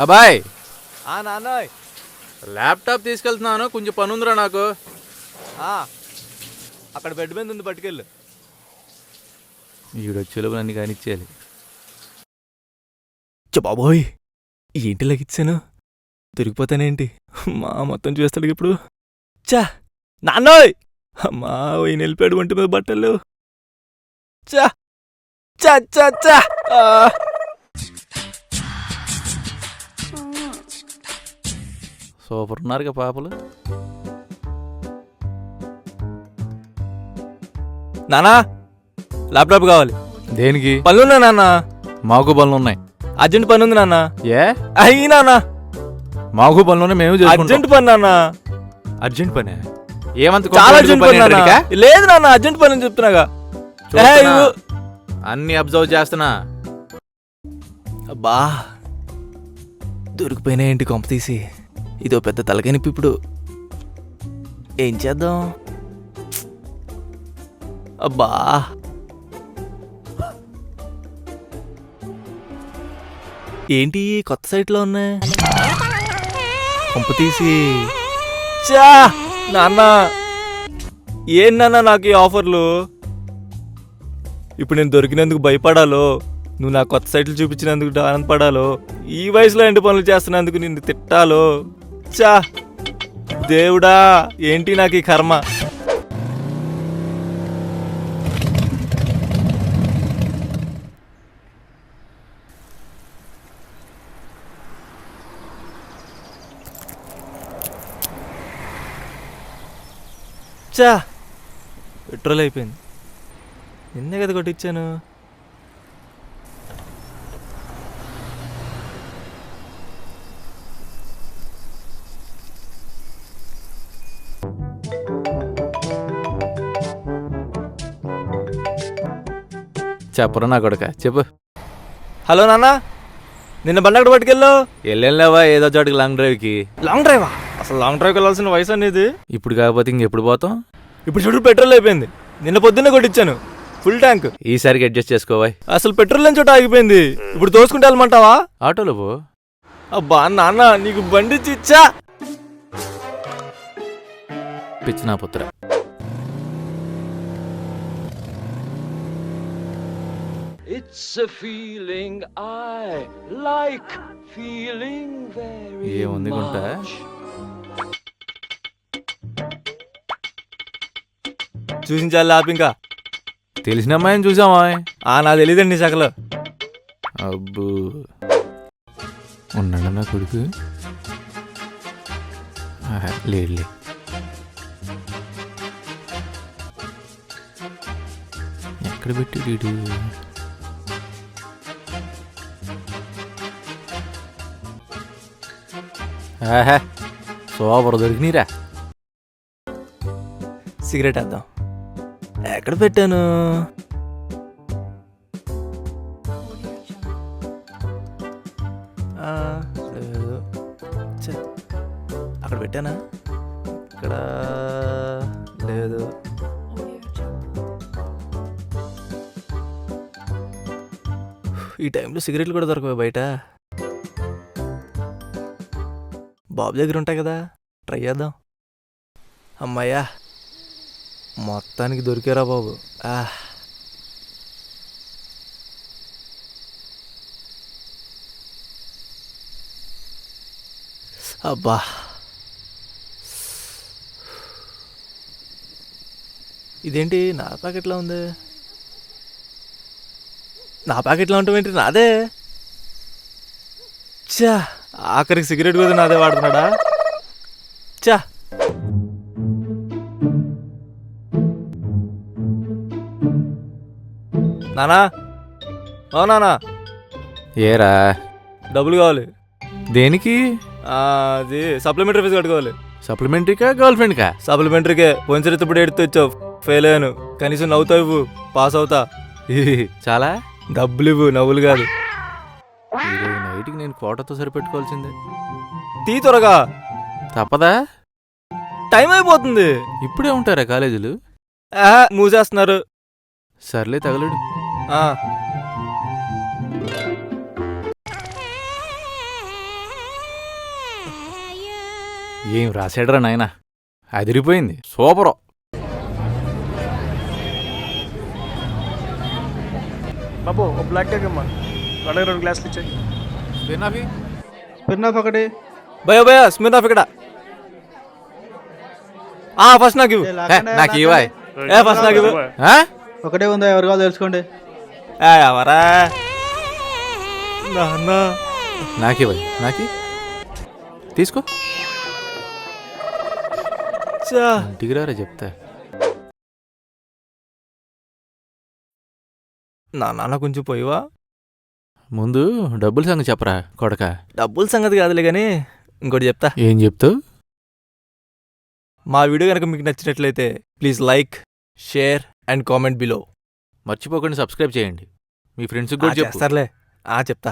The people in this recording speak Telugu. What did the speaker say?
అబ్బాయ్ నాన్నోయ్ ల్యాప్టాప్ తీసుకెళ్తున్నాను, కొంచెం పని ఉందిరా నాకు. అక్కడ బెడ్ మీద ఉంది, పట్టుకెళ్ళు. ఈడొచ్చేలోపు నన్ను కానిచ్చేయాలి. బాబోయ్, ఏంటి లగిచ్చాను? దొరికిపోతానేంటి? మా మొత్తం చూస్తాడు ఇప్పుడు. చా నాన్నోయ్, అమ్మా ఈయన వెళ్ళిపోయాడు ఒంటి మీద బట్టలు. చా చా చా చా సూపర్ ఉన్నారుగా పాపలు. నానా ల్యాప్టాప్ కావాలి. దేనికి? పనులున్నాయి నాన్న. మాకు పనులు ఉన్నాయి. అర్జెంట్ పని ఉంది నాన్న. ఏ అయ్యి నాన్న, మాకు పనులు ఉన్నాయి, మేము అర్జెంట్ పని నాన్న. అర్జెంట్ పనే? ఏమంత చాలా అర్జెంట్ పని నాన్న. లేదు నాన్న, అర్జెంట్ పని అని చెప్తున్నాగా. అన్ని అబ్జర్వ్ చేస్తున్నా. అబ్బా దొరికిపోయినాయేంటి కొంప తీసి? ఇదో పెద్ద తలకనిపి. ఇప్పుడు ఏం చేద్దాం? అబ్బా ఏంటి కొత్త సైట్లో ఉన్నాయి? కొంప తీసి చా నాన్న, ఏం నాన్న నాకు ఈ ఆఫర్లు? ఇప్పుడు నేను దొరికినందుకు భయపడాలో, నువ్వు నా కొత్త సైట్లు చూపించినందుకు ఆనందపడాలో, ఈ వయసులో ఎండు పనులు చేస్తున్నందుకు నిన్ను తిట్టాలో? చా దేవుడా, ఏంటి నాకు ఈ కర్మ? చా పెట్రోల్ అయిపోయింది. నిన్నే కదా కొట్టించాను. చెప్పరా నా కొడుక, చెప్పు. హలో నాన్న, నిన్న బండి అక్కడ పట్టుకెళ్ళు. వెళ్ళావా ఏదో చోటికి లాంగ్ డ్రైవ్కి? లాంగ్ డ్రైవా? అసలు లాంగ్ డ్రైవ్కి వెళ్ళాల్సిన వయసు అనేది ఇప్పుడు కాకపోతే ఇంకెప్పుడు పోతాం? ఇప్పుడు చూడు పెట్రోల్ అయిపోయింది. నిన్న పొద్దున్నే కొట్టించాను ఫుల్ ట్యాంక్. ఈసారికి అడ్జస్ట్ చేసుకోవా. అసలు పెట్రోల్ లేని చోట ఆగిపోయింది. ఇప్పుడు తోసుకుంటే వెళ్ళమంటావా? ఆటోలో పో. అబ్బా నాన్న, నీకు బండి చిచ్చా పిచ్చి నా పుత్ర. It's a feeling I like, feeling very ఏముంది గుంట? much. చూసించాలి ఆపి. ఇంకా తెలిసిన అమ్మాయిని చూసామా? నాకు తెలియదండి సకలు. అబ్బు ఉన్నాడు నా కొడుకు. లేడులే. ఎక్కడ పెట్టి వీడు? సూపర్ దొరికినీరా. సిగరెట్ వేద్దాం. ఎక్కడ పెట్టాను? లేదు. అక్కడ పెట్టానా? ఇక్కడ లేదు. ఈ టైంలో సిగరెట్లు కూడా దొరకవు బయట. బాబు దగ్గర ఉంటాయి కదా, ట్రై చేద్దాం. అమ్మాయ్యా, మొత్తానికి దొరికారా బాబు. అబ్బా ఇదేంటి నా ప్యాకెట్లో ఉంది? నా ప్యాకెట్లో ఉంటామేంటి? నాదే. చా ఆఖరికి సిగరెట్ కూడా నాదే వాడుతున్నాడా? చా నానా, ఓ నానా. ఏరా? డబ్బులు కావాలి. దేనికి? అది సప్లిమెంటరీ ఫీజు కట్టుకోవాలి. సప్లిమెంటరీకా గర్ల్ ఫ్రెండ్కా? సప్లిమెంటరీకే. పోయినసరి ఇప్పుడు ఎడుతూ వచ్చావు, ఫెయిల్ అయ్యాను. కనీసం నవ్వుతావు ఇవ్వు, పాస్ అవుతా. చాలా డబ్బులు ఇవ్వు, నవ్వులు కాదు. ఈరోజు నైట్కి నేను కోటతో సరిపెట్టుకోవాల్సిందే. తీ త్వరగా. తప్పదా? టైం అయిపోతుంది. ఇప్పుడే ఉంటారా కాలేజీలు? మూసేస్తున్నారు. సర్లే తగలడు. ఏం రాశాడరా నాయన, అదిరిపోయింది, సూపరు. బాబు ఓ బ్లాక్ కేక్ అమ్మా, అలాగే 2 గ్లాసులు ఇచ్చాయి. స్పిన్ ఆఫ్ ఒకటి. భయ భయ స్మిత్ ఆఫ్ ఇక్కడ. ఫస్ట్ నాకు ఇవ్వు. నాకు ఇవ్వాయ్. ఫస్ట్ నాకు ఇవ్వు. ఒకటే ఉందా, ఎవరు కావాలో తెలుసుకోండి. ఎవరా నాన్న? నాకివ్వాయ్, నాకి తీసుకో. ఇంటికి రారా చెప్తా. నాన్న కొంచెం పోయివా? ముందు డబ్బుల సంగతి చెప్పరా కొడక. డబ్బుల సంగతి కాదులే కానీ ఇంకోటి చెప్తా. ఏం చెప్తావు? మా వీడియో కనుక మీకు నచ్చినట్లయితే please like, share and comment below. మర్చిపోకుండా సబ్స్క్రైబ్ చేయండి. మీ ఫ్రెండ్స్కి కూడా చెప్పు. చేస్తారులే. చెప్తా.